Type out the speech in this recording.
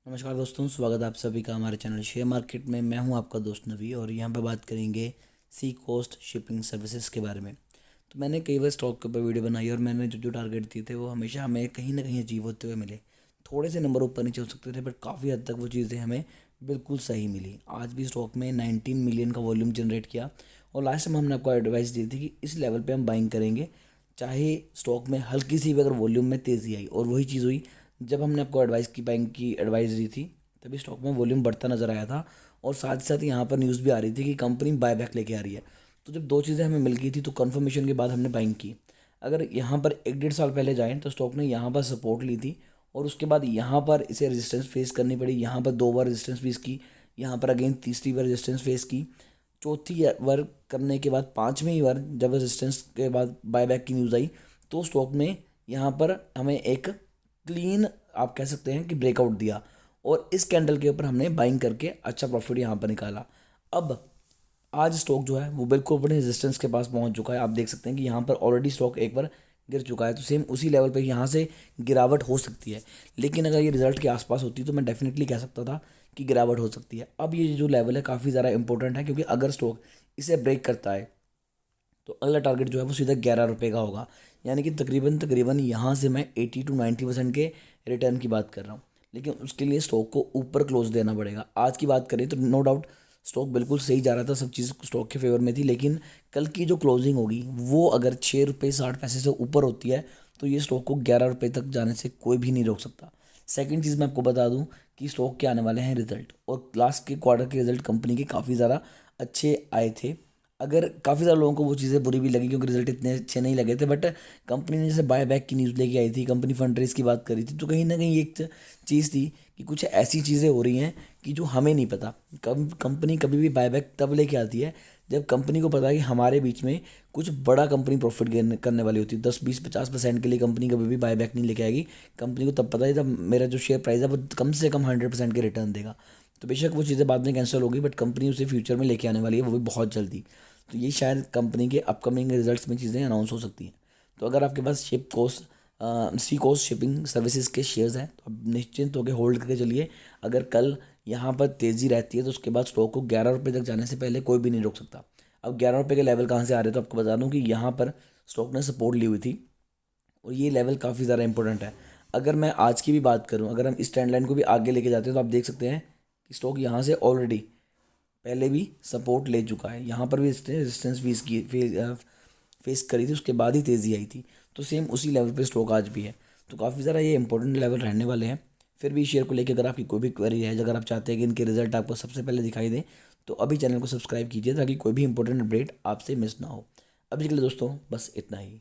नमस्कार दोस्तों, स्वागत है आप सभी का हमारे चैनल शेयर मार्केट में। मैं हूं आपका दोस्त नवी और यहाँ पे बात करेंगे सी कोस्ट शिपिंग सर्विसेज के बारे में। तो मैंने कई बार स्टॉक के ऊपर वीडियो बनाई और मैंने जो जो टारगेट दिए थे वो हमेशा हमें कहीं ना कहीं अचीव होते हुए मिले। थोड़े से नंबर ऊपर नीचे हो सकते थे बट काफ़ी हद तक वो चीज़ें हमें बिल्कुल सही मिली। आज भी स्टॉक में 19 मिलियन का वॉल्यूम जनरेट किया और लास्ट टाइम हमने आपको एडवाइस दी थी कि इस लेवल पे हम बाइंग करेंगे, चाहे स्टॉक में हल्की सी भी अगर वॉल्यूम में तेज़ी आई। और वही चीज़ हुई। जब हमने आपको एडवाइस की, बैंक की एडवाइस दी थी, तभी स्टॉक में वॉल्यूम बढ़ता नजर आया था। और साथ ही साथ यहाँ पर न्यूज़ भी आ रही थी कि कंपनी बायबैक लेके आ रही है। तो जब दो चीज़ें हमें मिल गई थी तो कन्फर्मेशन के बाद हमने बाइंग की। अगर यहाँ पर एक डेढ़ साल पहले जाएँ तो स्टॉक ने यहाँ पर सपोर्ट ली थी और उसके बाद यहाँ पर इसे रेजिस्टेंस फेस करनी पड़ी। यहाँ पर दो बार रेजिस्टेंस फेस की, यहाँ पर अगेन तीसरी बार रेजिस्टेंस फेस की, चौथी बार करने के बाद पाँचवीं बार जब रेजिस्टेंस के बाद बायबैक की न्यूज़ आई तो स्टॉक में यहाँ पर हमें एक क्लीन, आप कह सकते हैं कि ब्रेकआउट दिया। और इस कैंडल के ऊपर हमने बाइंग करके अच्छा प्रॉफिट यहाँ पर निकाला। अब आज स्टॉक जो है वो बिल्कुल अपने रेजिस्टेंस के पास पहुंच चुका है। आप देख सकते हैं कि यहाँ पर ऑलरेडी स्टॉक एक बार गिर चुका है। तो सेम उसी लेवल पे यहाँ से गिरावट हो सकती है, लेकिन अगर ये रिजल्ट के आसपास होती तो मैं डेफिनेटली कह सकता था कि गिरावट हो सकती है। अब ये जो लेवल है काफ़ी ज़्यादा इंपॉर्टेंट है, क्योंकि अगर स्टॉक इसे ब्रेक करता है तो अगला टारगेट जो है वो सीधा 11 रुपये का होगा। यानी कि तकरीबन तकरीबन यहाँ से मैं 80 to 90% के रिटर्न की बात कर रहा हूँ। लेकिन उसके लिए स्टॉक को ऊपर क्लोज देना पड़ेगा। आज की बात करें तो नो डाउट स्टॉक बिल्कुल सही जा रहा था, सब चीज़ स्टॉक के फेवर में थी। लेकिन कल की जो क्लोजिंग होगी वो अगर 6 रुपये 60 पैसे से ऊपर होती है तो ये स्टॉक को 11 रुपये तक जाने से कोई भी नहीं रोक सकता। सेकंड चीज़ मैं आपको बता दूं कि स्टॉक के आने वाले हैं रिजल्ट, और लास्ट के क्वार्टर के रिजल्ट कंपनी के काफ़ी ज़्यादा अच्छे आए थे। अगर काफ़ी सारे लोगों को वो चीज़ें बुरी भी लगी क्योंकि रिजल्ट इतने अच्छे नहीं लगे थे, बट कंपनी ने जैसे बाय बैक की न्यूज़ लेके आई थी, कंपनी फंड रेज की बात करी थी, तो कहीं ना कहीं एक चीज़ थी कि कुछ ऐसी चीज़ें हो रही हैं कि जो हमें नहीं पता। कंपनी कभी भी बाय बैक तब लेके आती है जब कंपनी को पता है कि हमारे बीच में कुछ बड़ा कंपनी प्रॉफिट गेन करने वाली होती है। 10 20 50% के लिए कंपनी कभी भी बाय बैक नहीं लेके आएगी। कंपनी को तब पता है जब मेरा जो शेयर प्राइस है वो कम से कम 100% के रिटर्न देगा। तो बेशक वो चीज़ें बाद में कैंसिल होगी बट कंपनी उसे फ्यूचर में लेके आने वाली है, वो भी बहुत जल्दी। तो ये शायद कंपनी के अपकमिंग रिजल्ट्स में चीज़ें अनाउंस हो सकती हैं। तो अगर आपके पास शिप कोस्ट सी कोस्ट शिपिंग सर्विसेज के शेयर्स हैं तो आप निश्चिंत होकर होल्ड करके चलिए। अगर कल यहाँ पर तेज़ी रहती है तो उसके बाद स्टॉक को 11 रुपये तक जाने से पहले कोई भी नहीं रोक सकता। अब 11 रुपये के लेवल कहाँ से आ रहे हैं तो आपको बता दूँ कि यहाँ पर स्टॉक ने सपोर्ट ली हुई थी और ये लेवल काफ़ी ज़्यादा इंपॉर्टेंट है। अगर मैं आज की भी बात करूँ, अगर हम इस ट्रेंड लाइन को भी आगे लेके जाते हैं तो आप देख सकते हैं कि स्टॉक यहाँ से ऑलरेडी पहले भी सपोर्ट ले चुका है। यहाँ पर भी इसने रेजिस्टेंस फेस करी थी, उसके बाद ही तेज़ी आई थी। तो सेम उसी लेवल पे स्टॉक आज भी है। तो काफ़ी ज़्यादा ये इंपॉर्टेंट लेवल रहने वाले हैं। फिर भी शेयर को लेकर अगर आपकी कोई भी क्वेरी है, अगर आप चाहते हैं कि इनके रिजल्ट आपको सबसे पहले दिखाई दें, तो अभी चैनल को सब्सक्राइब कीजिए ताकि कोई भी इंपॉर्टेंट अपडेट आपसे मिस ना हो। अभी के लिए दोस्तों बस इतना ही।